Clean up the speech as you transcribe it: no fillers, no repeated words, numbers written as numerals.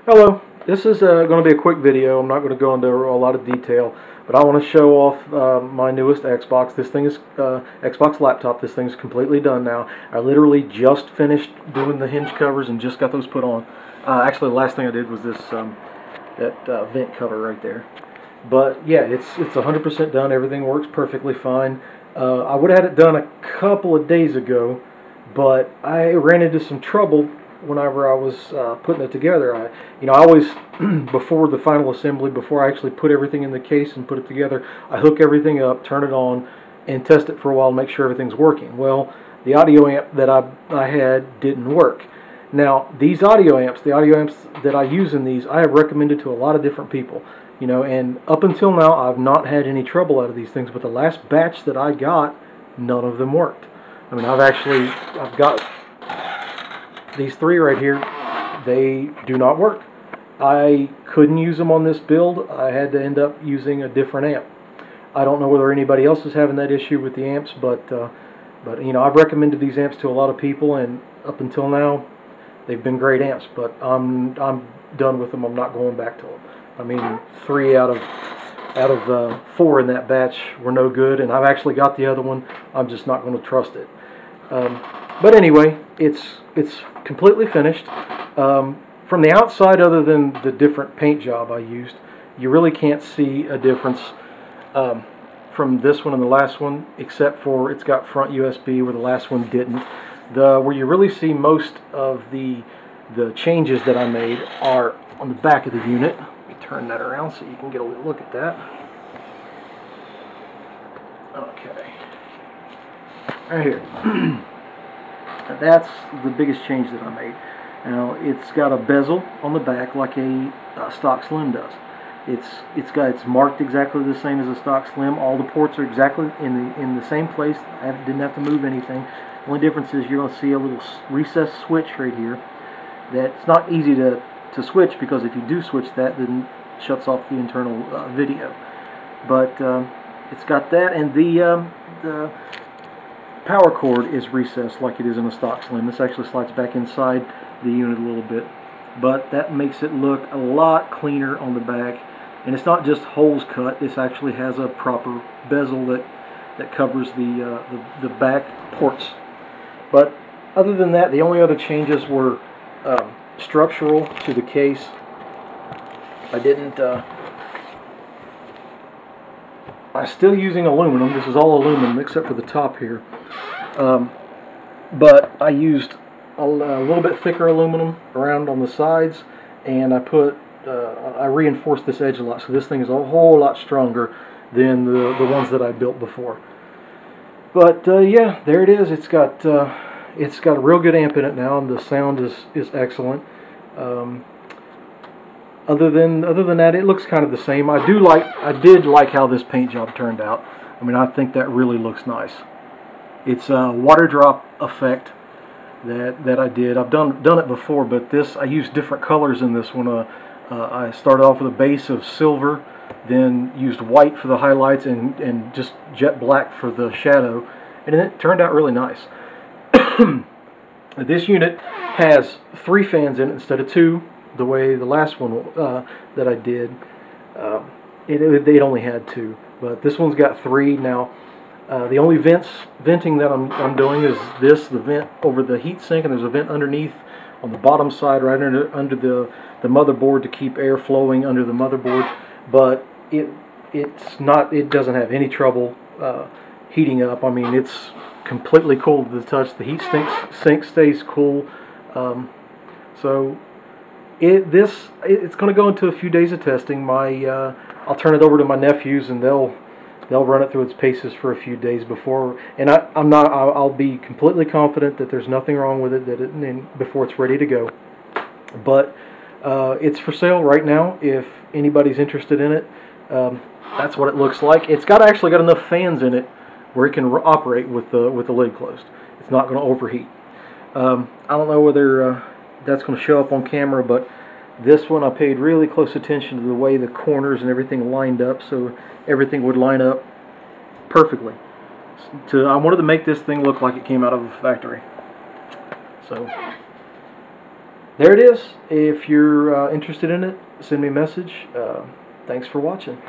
Hello, this is going to be a quick video. I'm not going to go into a lot of detail, but I want to show off my newest Xbox. This thing is Xbox laptop. This thing's completely done now. I literally just finished doing the hinge covers and just got those put on. Actually, the last thing I did was this that vent cover right there. But yeah, it's 100% done. Everything works perfectly fine. I would have had it done a couple of days ago, but I ran into some trouble whenever I was putting it together. I always, before the final assembly, before I actually put everything in the case and put it together, I hook everything up, turn it on, and test it for a while to make sure everything's working. Well, the audio amp that I had didn't work. Now, these audio amps, the audio amps that I use in these, I have recommended to a lot of different people. And up until now, I've not had any trouble out of these things, but the last batch that I got, none of them worked. I mean, I've got these three right here, they do not work. I couldn't use them on this build. I had to end up using a different amp. I don't know whether anybody else is having that issue with the amps, but I've recommended these amps to a lot of people, and up until now, they've been great amps. But I'm done with them. I'm not going back to them. I mean, 3 out of 4 in that batch were no good, and I've actually got the other one. I'm just not going to trust it. But anyway, it's completely finished. From the outside, other than the different paint job I used, you really can't see a difference from this one and the last one, except for it's got front USB where the last one didn't. Where you really see most of the changes that I made are on the back of the unit. Let me turn that around so you can get a look at that. Okay. Right here. That's the biggest change that I made. Now, it's got a bezel on the back like a stock Slim does. It's marked exactly the same as a stock Slim. All the ports are exactly in the same place. I didn't have to move anything. The only difference is you're going to see a little recessed switch right here. That's not easy to switch, because if you do switch that, then it shuts off the internal video. But it's got that, and the power cord is recessed like it is in a stock Slim. This actually slides back inside the unit a little bit, but that makes it look a lot cleaner on the back. And it's not just holes cut. This actually has a proper bezel that covers the back ports. But other than that, the only other changes were structural to the case. I'm still using aluminum. This is all aluminum except for the top here. But I used a little bit thicker aluminum around on the sides, and I reinforced this edge a lot, so this thing is a whole lot stronger than the ones that I built before. But yeah, there it is. It's got a real good amp in it now, and the sound is excellent. Other than that, it looks kind of the same. I did like how this paint job turned out. I mean, I think that really looks nice. It's a water drop effect that I did. I've done it before, but this, I used different colors in this one. I started off with a base of silver, then used white for the highlights, and just jet black for the shadow, and it turned out really nice. This unit has 3 fans in it instead of 2, the way the last one that I did, it only had 2, but this one's got 3 now. The only venting that I'm doing is the vent over the heat sink, and there's a vent underneath on the bottom side, right under the motherboard, to keep air flowing under the motherboard. But it doesn't have any trouble heating up. I mean, it's completely cool to the touch. The heat sink stays cool. So it's going to go into a few days of testing. I'll turn it over to my nephews, and they'll run it through its paces for a few days before, and I'll be completely confident that there's nothing wrong with it before it's ready to go. But it's for sale right now if anybody's interested in it. That's what it looks like. It's actually got enough fans in it where it can operate with the lid closed. It's not going to overheat. I don't know whether that's going to show up on camera, but this one I paid really close attention to the way the corners and everything lined up, so everything would line up perfectly. I wanted to make this thing look like it came out of a factory. So there it is. If you're interested in it, send me a message. Thanks for watching.